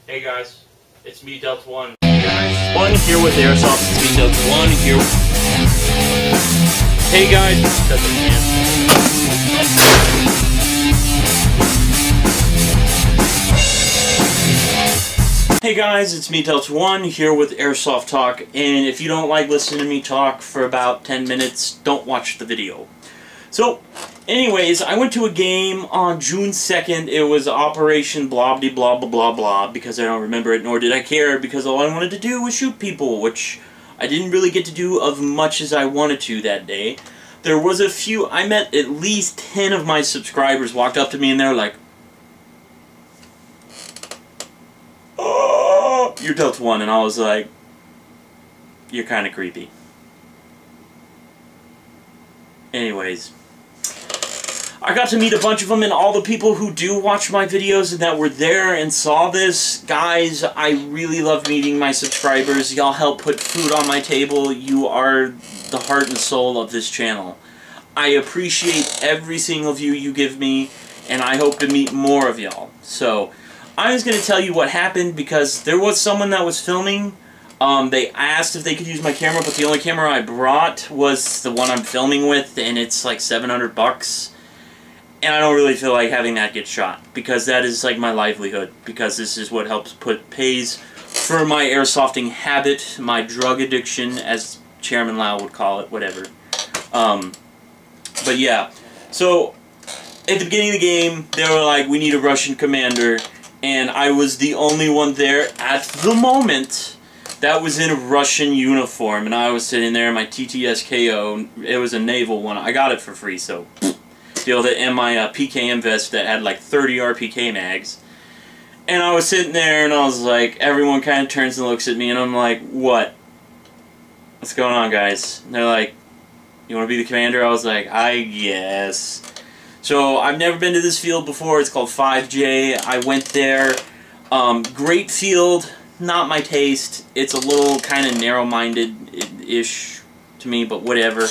Hey guys, it's me, Delta 1. Hey guys, One here with Airsoft. It's me, Delta 1 here. Hey guys, it's Delta 1. Hey guys, it's me, Delta 1 here with Airsoft Talk. And if you don't like listening to me talk for about 10 minutes, don't watch the video. So, anyways, I went to a game on June 2nd. It was Operation blah blah blah blah blah blah, because I don't remember it, nor did I care, because all I wanted to do was shoot people, which I didn't really get to do as much as I wanted to that day. There was a few, I met at least 10 of my subscribers walked up to me and they're like, "Oh, you're Delta 1," and I was like, "You're kind of creepy." Anyways, I got to meet a bunch of them, and all the people who do watch my videos and that were there and saw this, guys, I really love meeting my subscribers. Y'all help put food on my table. You are the heart and soul of this channel. I appreciate every single view you give me, and I hope to meet more of y'all. So, I was going to tell you what happened, because there was someone that was filming. They asked if they could use my camera, but the only camera I brought was the one I'm filming with, and it's like $700. And I don't really feel like having that get shot, because that is like my livelihood, because this is what helps pays for my airsofting habit, my drug addiction, as Chairman Lau would call it, whatever. But yeah, so at the beginning of the game, they were like, "We need a Russian commander," and I was the only one there at the moment that was in a Russian uniform, and I was sitting there in my TTSKO. It was a naval one. I got it for free, so deal with it, and my PKM vest that had like 30 RPK mags. And I was sitting there, and I was like, everyone kind of turns and looks at me, and I'm like, "What? What's going on, guys?" And they're like, "You want to be the commander?" I was like, "I guess." So I've never been to this field before. It's called 5J. I went there. Great field. Not my taste. It's a little kind of narrow-minded-ish to me, but whatever.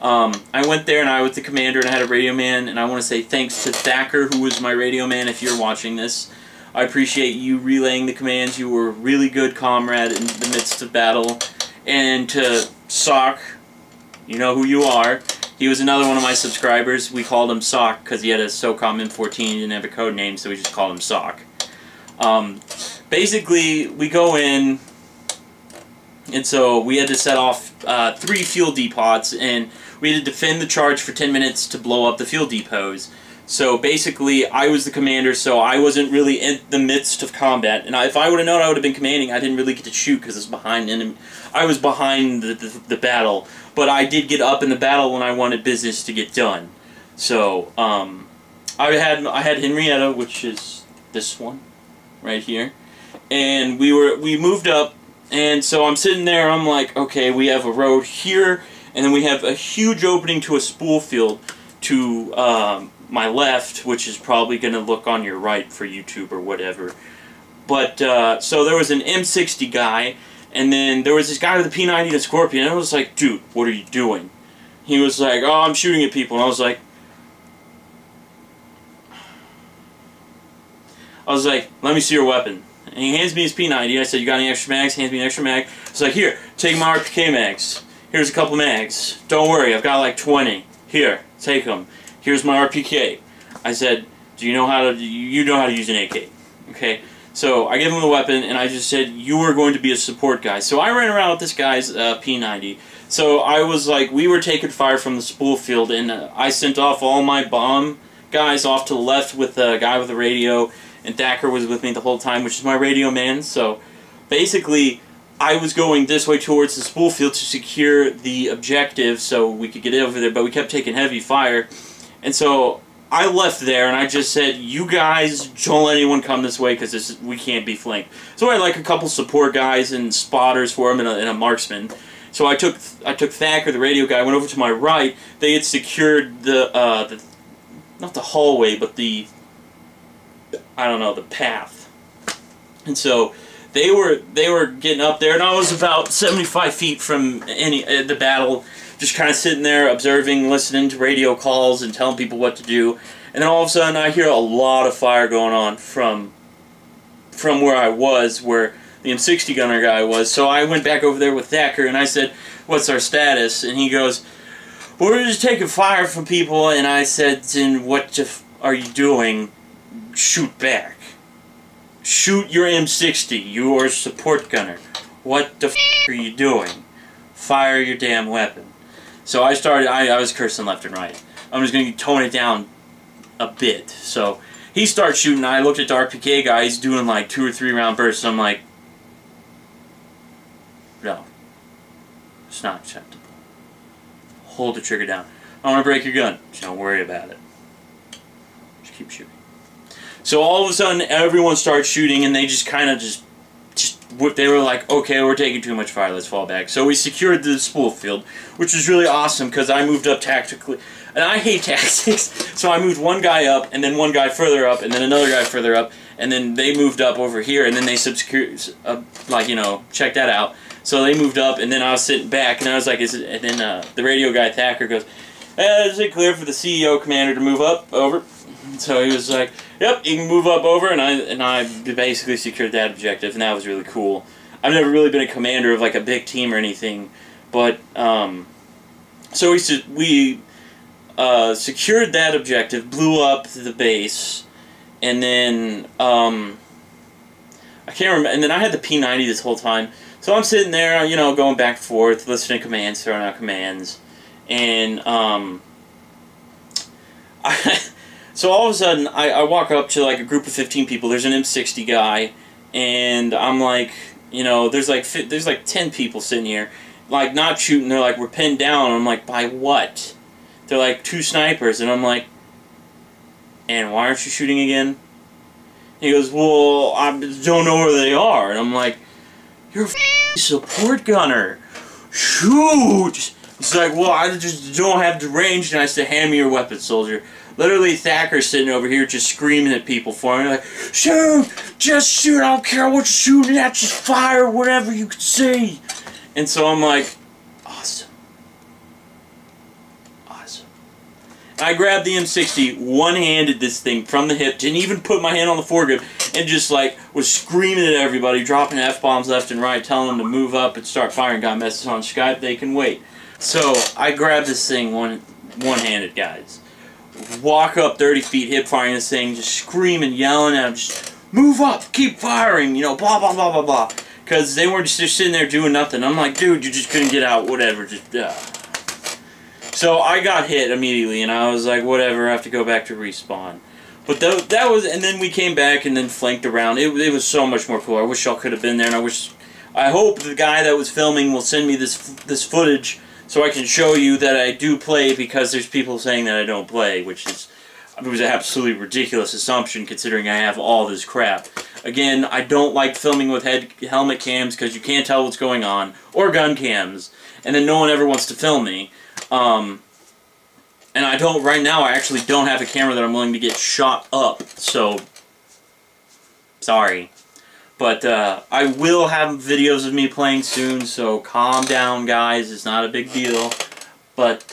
I went there and I was the commander and I had a radio man, and I want to say thanks to Thacker, who was my radio man, if you're watching this. I appreciate you relaying the commands. You were a really good comrade in the midst of battle. And to Sock, you know who you are. He was another one of my subscribers. We called him Sock because he had a SOCOM M14. He didn't have a code name, so we just called him Sock. Basically, we go in, and so we had to set off 3 fuel depots, and we had to defend the charge for 10 minutes to blow up the fuel depots. So basically, I was the commander, so I wasn't really in the midst of combat. And if I would have known I would have been commanding, I didn't really get to shoot because I was behind the battle. But I did get up in the battle when I wanted business to get done. So I had Henrietta, which is this one right here, and we moved up. And so I'm sitting there, I'm like, okay, we have a road here, and then we have a huge opening to a spool field to my left, which is probably going to look on your right for YouTube or whatever. But, so there was an M60 guy, and then there was this guy with a P90 and a Scorpion, and I was like, "Dude, what are you doing?" He was like, "Oh, I'm shooting at people," and I was like, "Let me see your weapon." And he hands me his P90. I said, "You got any extra mags?" He hands me an extra mag. It's like, "Here, take my RPK mags. Here's a couple mags. Don't worry, I've got like 20. Here, take them. Here's my RPK." I said, you know how to use an AK. Okay? So I gave him the weapon, and I just said, "You are going to be a support guy." So I ran around with this guy's P90. So I was like, we were taking fire from the spool field, and I sent off all my bomb guys off to the left with the guy with the radio, and Thacker was with me the whole time, which is my radio man. So basically, I was going this way towards the spool field to secure the objective so we could get over there, but we kept taking heavy fire. And so I left there, and I just said, "You guys, don't let anyone come this way, because we can't be flanked." So I had like a couple support guys and spotters for him, and a marksman. So I took Thacker, the radio guy, went over to my right. They had secured the not the hallway, but the path. And so they were getting up there, and I was about 75 feet from the battle, just kind of sitting there observing, listening to radio calls and telling people what to do. And then all of a sudden I hear a lot of fire going on from from where I was, where the M60 gunner guy was. So I went back over there with Thacker, and I said, "What's our status?" And he goes, "We're just taking fire from people." And I said, "Then what are you doing? Shoot back. Shoot your M60. You're a support gunner. What the f*** are you doing? Fire your damn weapon." So I started, I was cursing left and right. I'm just going to tone it down a bit. So he starts shooting. I looked at the RPK guy. He's doing like 2 or 3 round bursts. I'm like, no. It's not acceptable. Hold the trigger down. I want to break your gun. Just don't worry about it. Just keep shooting. So all of a sudden, everyone starts shooting, and they just kind of they were like, okay, we're taking too much fire, let's fall back. So we secured the spool field, which was really awesome, because I moved up tactically. And I hate tactics, so I moved one guy up, and then one guy further up, and then another guy further up, and then they moved up over here, and then they like, you know, check that out. So they moved up, and then I was sitting back, and I was like, and then the radio guy, Thacker, goes, "Is it clear for the CEO commander to move up? Over." So he was like, "Yep, you can move up over," and I basically secured that objective, and that was really cool. I've never really been a commander of like a big team or anything, but so we secured that objective, blew up the base, and then I can't remember. And then I had the P90 this whole time, so I'm sitting there, you know, going back and forth, listening to commands, throwing out commands, and so all of a sudden, I walk up to like a group of 15 people. There's an M60 guy, and I'm like, you know, there's like 10 people sitting here, like not shooting. They're like, we're pinned down. I'm like, by what? They're like 2 snipers, and I'm like, and why aren't you shooting again? He goes, well, I don't know where they are, and I'm like, you're a support gunner. Shoot! He's like, well, I just don't have the range, and I said, hand me your weapon, soldier. Literally, Thacker's sitting over here just screaming at people for me, like, shoot! Just shoot! I don't care what you're shooting at, just fire whatever you can see! And so I'm like, awesome. Awesome. And I grabbed the M60, one-handed this thing from the hip, didn't even put my hand on the foregrip, and just like, was screaming at everybody, dropping F-bombs left and right, telling them to move up and start firing. Got messages on Skype, they can wait. So, I grabbed this thing one-handed, guys. Walk up 30 feet, hip firing this thing, just screaming, yelling at them, just move up, keep firing, you know, blah, blah, blah, blah, blah. Because they weren't just sitting there doing nothing. I'm like, dude, you just couldn't get out, whatever, just, So I got hit immediately, and I was like, whatever, I have to go back to respawn. But that was, and then we came back and then flanked around. It was so much more cool. I wish y'all could have been there, and I hope the guy that was filming will send me this footage so I can show you that I do play, because there's people saying that I don't play, which was an absolutely ridiculous assumption considering I have all this crap. Again, I don't like filming with helmet cams because you can't tell what's going on, or gun cams, and then no one ever wants to film me. And right now I actually don't have a camera that I'm willing to get shot up, so sorry. But I will have videos of me playing soon, so calm down, guys. It's not a big deal. But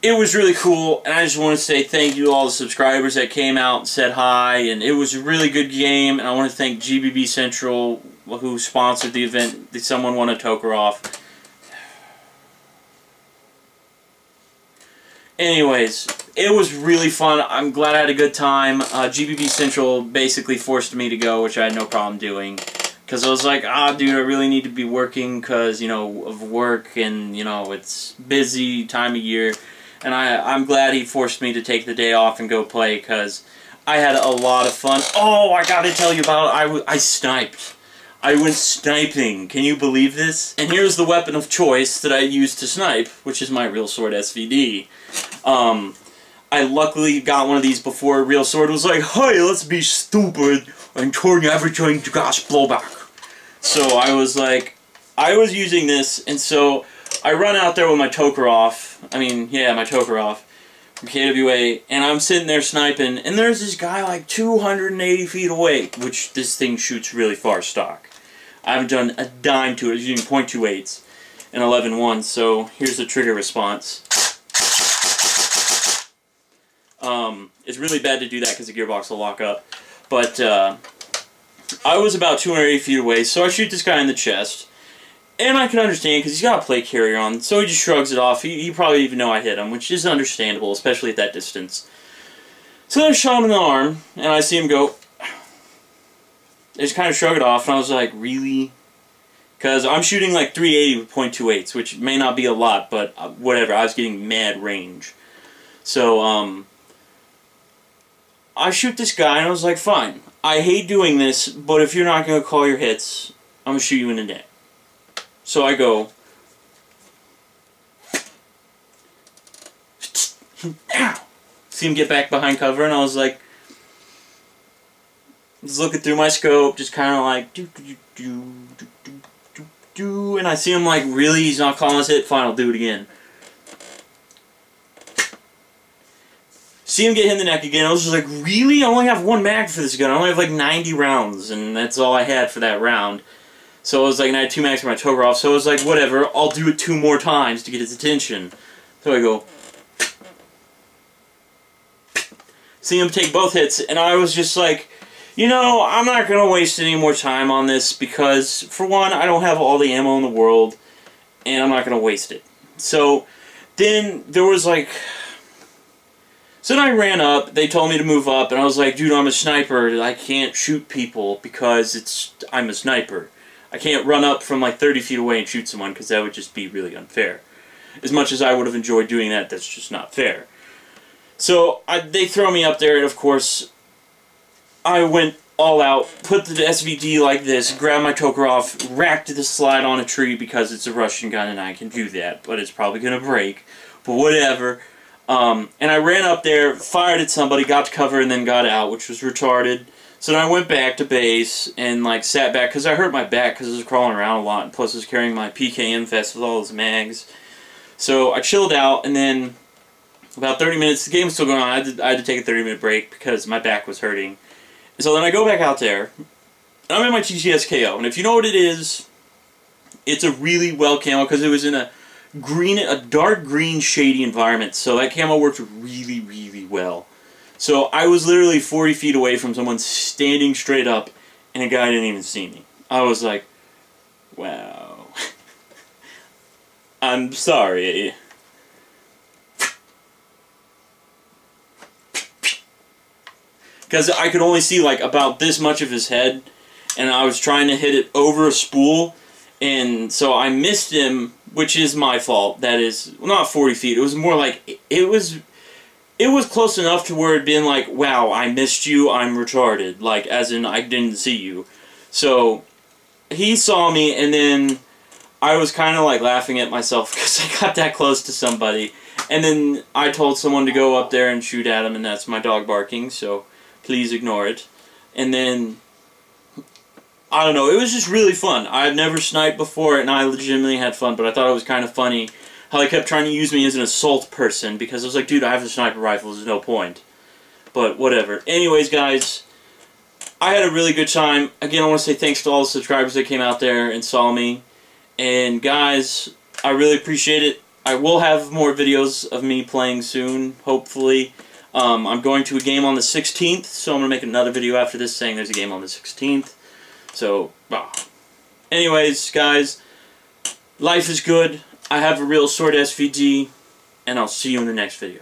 it was really cool, and I just want to say thank you to all the subscribers that came out and said hi. And it was a really good game, and I want to thank GBB Central, who sponsored the event. Someone won a Tokaroff. Anyways, it was really fun. I'm glad I had a good time. GBB Central basically forced me to go, which I had no problem doing. Because I was like, dude, I really need to be working because, you know, of work and, you know, it's busy time of year. And I'm glad he forced me to take the day off and go play because I had a lot of fun. Oh, I gotta tell you about it. I sniped. I went sniping. Can you believe this? And here's the weapon of choice that I used to snipe, which is my Real Sword SVD. I luckily got one of these before Real Sword was like, hey, let's be stupid and turn everything to gas blowback. So I was like, I was using this, and so I run out there with my Tokaroff, my Tokaroff from KWA, and I'm sitting there sniping, and there's this guy like 280 feet away, which this thing shoots really far stock. I haven't done a dime to it. It's using .28s and 11.1, so here's the trigger response. It's really bad to do that because the gearbox will lock up. But I was about 280 feet away, so I shoot this guy in the chest. And I can understand, because he's got a plate carrier on, so he just shrugs it off. He probably even know I hit him, which is understandable, especially at that distance. So then I shot him in the arm, and I see him go. I just kind of shrug it off, and I was like, really? Because I'm shooting like 380 with .28s, which may not be a lot, but whatever, I was getting mad range. So, I shoot this guy, and I was like, fine. I hate doing this, but if you're not going to call your hits, I'm going to shoot you in the neck. So I go, ow! See him get back behind cover, and I was like, just looking through my scope, just kind of like, do, and I see him like, really, he's not calling his hit, fine, I'll do it again. See him get hit in the neck again, I was just like, really? I only have one mag for this gun, I only have like 90 rounds, and that's all I had for that round. So I was like, and I had 2 mags for my Tokarev, so I was like, whatever, I'll do it 2 more times to get his attention. So I go, see him take both hits, and I was just like, you know, I'm not going to waste any more time on this, because, for one, I don't have all the ammo in the world, and I'm not going to waste it. So, then, there was like, so then I ran up, they told me to move up, and I was like, dude, I'm a sniper, I can't shoot people, because I'm a sniper. I can't run up from like 30 feet away and shoot someone, because that would just be really unfair. As much as I would have enjoyed doing that, that's just not fair. So, they throw me up there, and of course, I went all out, put the SVD like this, grabbed my Tokarev, racked the slide on a tree because it's a Russian gun and I can do that, but it's probably going to break, but whatever. And I ran up there, fired at somebody, got to cover, and then got out, which was retarded. So then I went back to base and like sat back, because I hurt my back because I was crawling around a lot, and plus I was carrying my PKM vest with all those mags. So I chilled out, and then about 30 minutes, the game was still going on, I had to take a 30-minute break because my back was hurting. So then I go back out there, and I'm in my TTS-KO, and if you know what it is, it's a really well camo, because it was in a dark green shady environment, so that camo worked really, really well. So I was literally 40 feet away from someone standing straight up, and a guy didn't even see me. I was like, wow. I'm sorry. Because I could only see like about this much of his head, and I was trying to hit it over a spool, and so I missed him, which is my fault. That is, well, not 40 feet, it was more like, it was close enough to where it'd been like, wow, I missed you, I'm retarded, like, as in, I didn't see you. So, he saw me, and then I was kind of like laughing at myself because I got that close to somebody, and then I told someone to go up there and shoot at him, and that's my dog barking, so please ignore it. And then, I don't know, it was just really fun. I've never sniped before, and I legitimately had fun, but I thought it was kind of funny how they kept trying to use me as an assault person, because I was like, dude, I have a sniper rifle, there's no point. But whatever. Anyways, guys, I had a really good time. Again, I want to say thanks to all the subscribers that came out there and saw me. And guys, I really appreciate it. I will have more videos of me playing soon, hopefully. I'm going to a game on the 16th, so I'm going to make another video after this saying there's a game on the 16th. So, anyways, guys, life is good. I have a real sword SVD, and I'll see you in the next video.